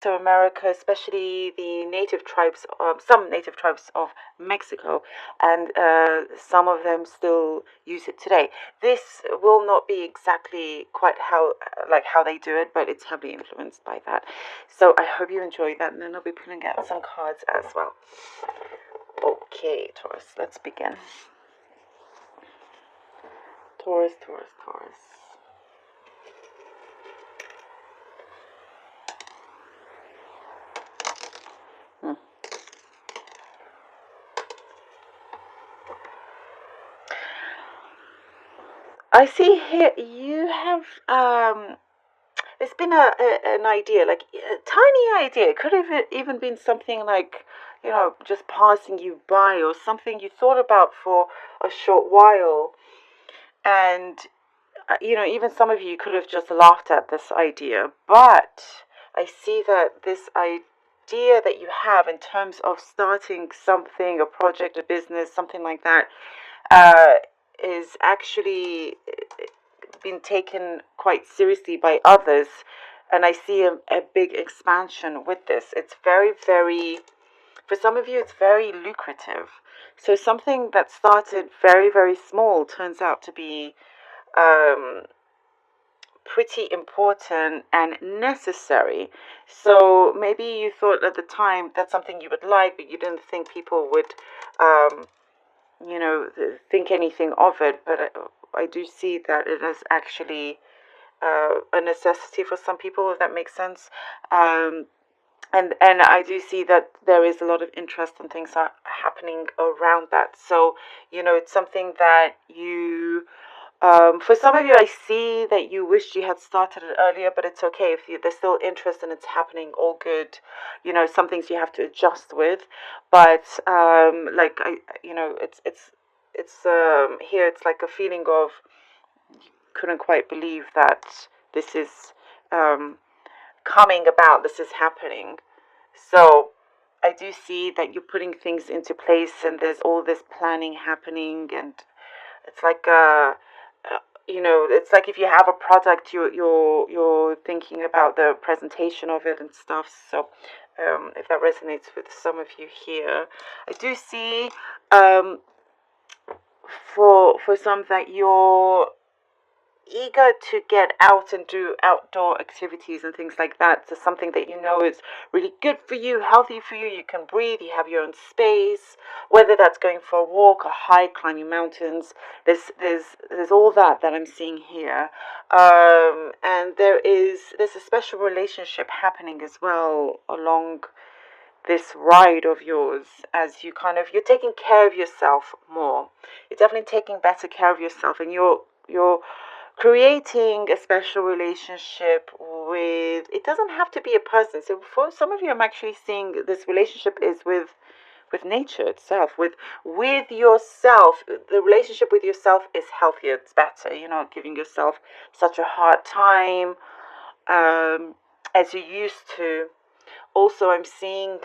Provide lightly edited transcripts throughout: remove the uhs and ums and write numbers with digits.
to America, especially the native tribes, some native tribes of Mexico, and some of them still use it today. This will not be exactly quite how they do it, but it's heavily influenced by that. So I hope you enjoy that, and then I'll be pulling out some cards as well. Okay, Taurus, let's begin. Taurus, Taurus, Taurus. I see here you have there's been an idea, like a tiny idea. It could have even been something like, just passing you by, or something you thought about for a short while. And, even some of you could have just laughed at this idea. But I see that this idea that you have in terms of starting something, a project, a business, something like that, uh, is actually been taken quite seriously by others, and I see a big expansion with this. It's very, very, for some of you, it's very lucrative. So something that started very, very small turns out to be um, pretty important and necessary. So maybe you thought at the time that's something you would like, but you didn't think people would um, think anything of it. But I do see that it is actually a necessity for some people, if that makes sense. And I do see that there is a lot of interest and things are happening around that. So it's something that you. For some of you, I see that you wished you had started it earlier, but it's okay if there's still interest and it's happening. All good. Some things you have to adjust with, but it's here. It's like a feeling of couldn't quite believe that this is um, coming about, this is happening. So I do see that you're putting things into place, and there's all this planning happening, and it's like it's like if you have a product, you're thinking about the presentation of it and stuff. So if that resonates with some of you here, I do see for some that you're eager to get out and do outdoor activities and things like that. So something that is really good for you, healthy for you. You can breathe. You have your own space. Whether that's going for a walk, a hike, climbing mountains. There's all that I'm seeing here, and there's a special relationship happening as well along this ride of yours, as you're taking care of yourself more. You're definitely taking better care of yourself, and you're creating a special relationship with, it doesn't have to be a person. So for some of you, I'm actually seeing this relationship is with nature itself, with yourself. The relationship with yourself is healthier, it's better. You're not giving yourself such a hard time as you used to. Also, I'm seeing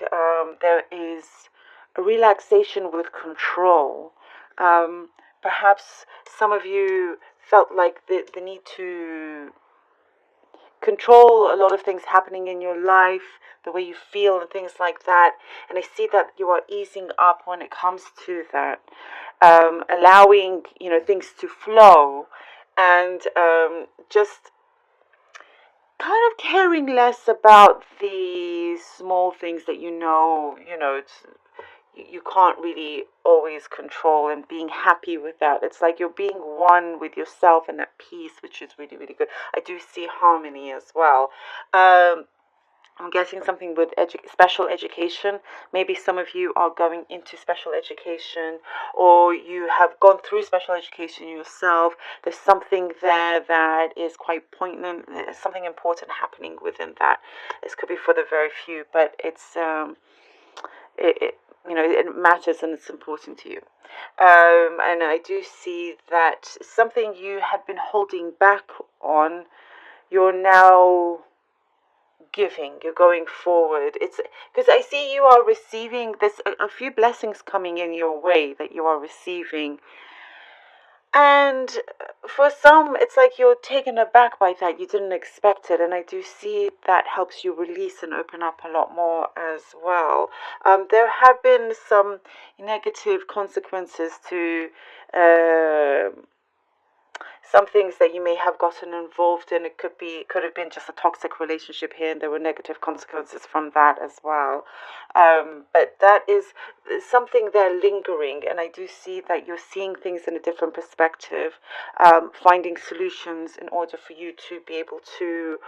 there is a relaxation with control. Perhaps some of you felt like the need to control a lot of things happening in your life, the way you feel and things like that. And I see that you are easing up when it comes to that, allowing things to flow, and just kind of caring less about the small things that it's you can't really always control, and being happy with that. It's like you're being one with yourself and at peace, which is really, really good. I do see harmony as well. I'm guessing something with special education. Maybe some of you are going into special education, or you have gone through special education yourself. There's something there that is quite poignant. There's something important happening within that. This could be for the very few, but it's it matters and it's important to you. And I do see that something you had been holding back on, you're now giving, you're going forward. It's because I see you are receiving this, a few blessings coming in your way that you are receiving. And for some, it's like you're taken aback by that. You didn't expect it. And I do see that helps you release and open up a lot more as well. There have been some negative consequences to some things that you may have gotten involved in. It could have been just a toxic relationship here, and there were negative consequences from that as well. But that is something there lingering, and I do see that you're seeing things in a different perspective, finding solutions in order for you to be able to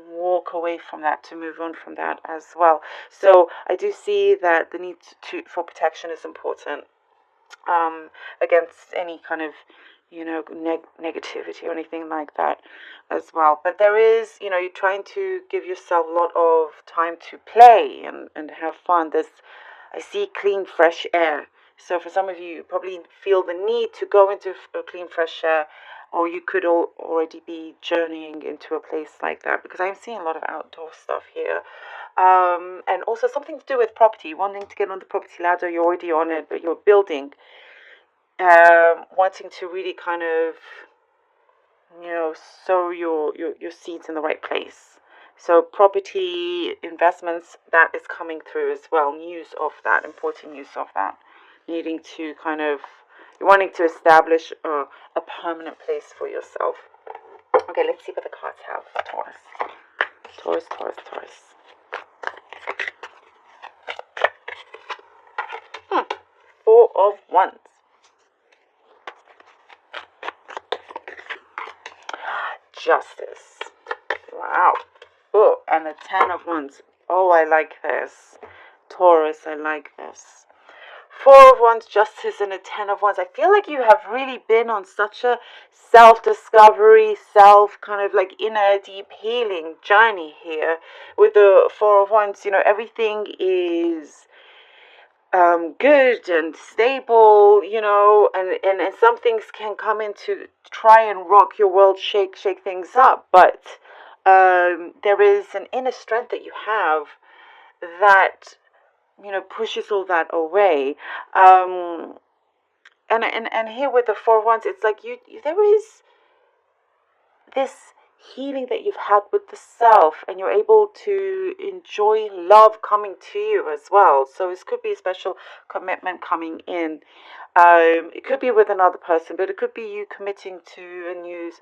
walk away from that, to move on from that as well. So I do see that the need for protection is important, against any kind of negativity or anything like that as well. But there is, you're trying to give yourself a lot of time to play and have fun. I see clean, fresh air. So for some of you, you probably feel the need to go into clean, fresh air, or you could already be journeying into a place like that, because I'm seeing a lot of outdoor stuff here. And also something to do with property, wanting to get on the property ladder. You're already on it, but you're building, wanting to really kind of, sow your seeds in the right place. So property investments, that is coming through as well. News of that, important news of that. Needing to kind of, you're wanting to establish a permanent place for yourself. Okay, let's see what the cards have for Taurus. Taurus, Taurus, Taurus. 4 of Wands. Justice. Wow. Oh, and the 10 of Wands. Oh, I like this. Taurus, I like this. 4 of Wands, Justice, and a 10 of Wands. I feel like you have really been on such a self-discovery, kind of like inner deep healing journey here. With the 4 of Wands, everything is good and stable, and some things can come in to try and rock your world, shake things up. But there is an inner strength that you have that pushes all that away. And here with the 4 of Wands, it's like there is this healing that you've had with the self, and you're able to enjoy love coming to you as well. So this could be a special commitment coming in. It could be with another person, but it could be you committing to a new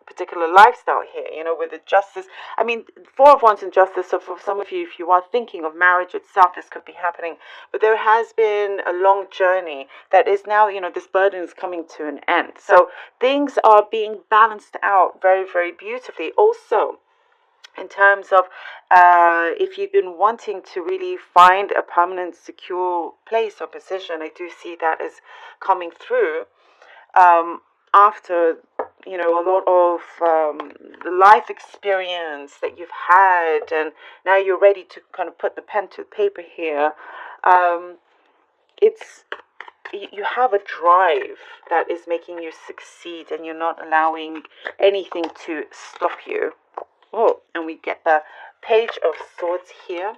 particular lifestyle here, with the Justice. I mean, 4 of Wands and Justice. So for some of you, if you are thinking of marriage itself, this could be happening. But there has been a long journey that is now, this burden is coming to an end. So things are being balanced out very, very beautifully. Also, in terms of if you've been wanting to really find a permanent, secure place or position, I do see that as coming through. After a lot of the life experience that you've had, and now you're ready to kind of put the pen to paper here. You have a drive that is making you succeed, and you're not allowing anything to stop you. Oh, and we get the Page of Swords here,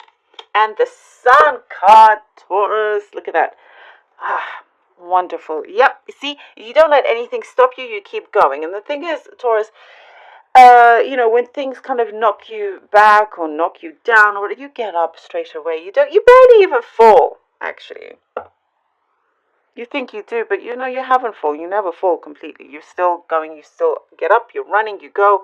and the Sun card, Taurus. Look at that. Wonderful. Yep. You see, you don't let anything stop you. You keep going. And the thing is, Taurus, when things kind of knock you back or knock you down, or you get up straight away. You barely even fall, actually. You think you do, but you haven't fallen. You never fall completely. You're still going. You still get up. You're running. You go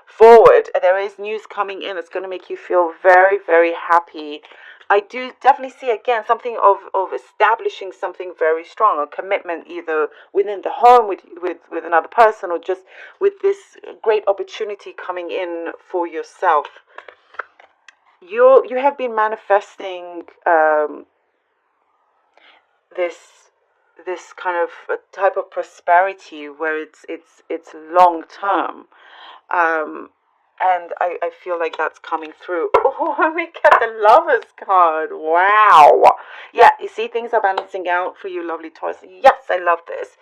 forward. There is news coming in that's going to make you feel very, very happy. I do definitely see, again, something of establishing something very strong, a commitment either within the home with another person, or just with this great opportunity coming in for yourself. You have been manifesting this kind of type of prosperity where it's long term. And I feel like that's coming through. Oh, we get the Lovers card. Wow. Yeah, you see, things are balancing out for you, lovely Taurus. Yes, I love this.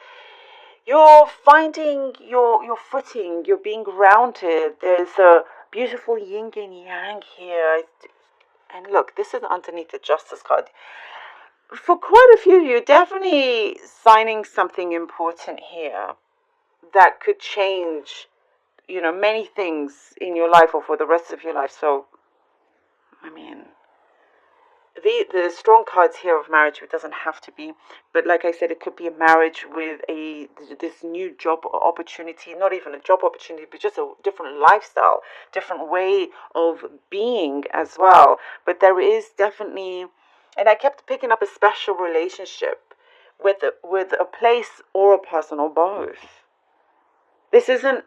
You're finding your footing. You're being grounded. There's a beautiful yin and yang here. And look, this is underneath the Justice card. for quite a few of you, definitely signing something important here that could change, many things in your life or for the rest of your life. So, I mean, the strong cards here of marriage, it doesn't have to be, but like I said, it could be a marriage with this new job opportunity, not even a job opportunity, but just a different lifestyle, different way of being as well. But there is definitely, and I kept picking up a special relationship with a place or a person or both. This isn't,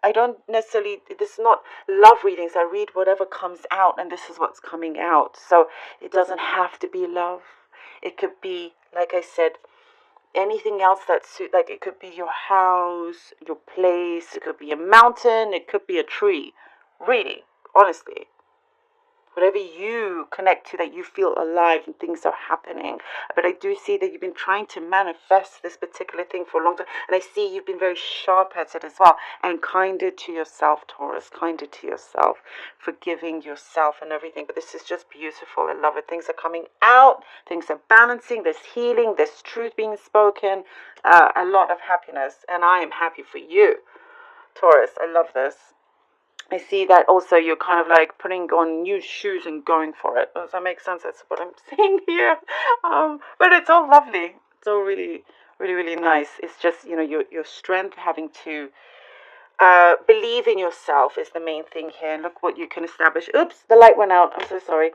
I don't necessarily, this is not love readings. I read whatever comes out, and this is what's coming out. So it doesn't have to be love. It could be, like I said, anything else that suit. Like it could be your house, your place. It could be a mountain. It could be a tree. Really, honestly, whatever you connect to that you feel alive and things are happening. But I do see that you've been trying to manifest this particular thing for a long time, and I see you've been very sharp at it as well, and kinder to yourself, Taurus, kinder to yourself, forgiving yourself and everything. But this is just beautiful. I love it. Things are coming out, things are balancing, there's healing, there's truth being spoken, a lot of happiness, and I am happy for you, Taurus. I love this. I see that also you're kind of like putting on new shoes and going for it. Does that make sense? That's what I'm saying here. But it's all lovely. It's all really, really, really nice. It's just, your strength, having to believe in yourself is the main thing here. And look what you can establish. Oops, the light went out. I'm so sorry.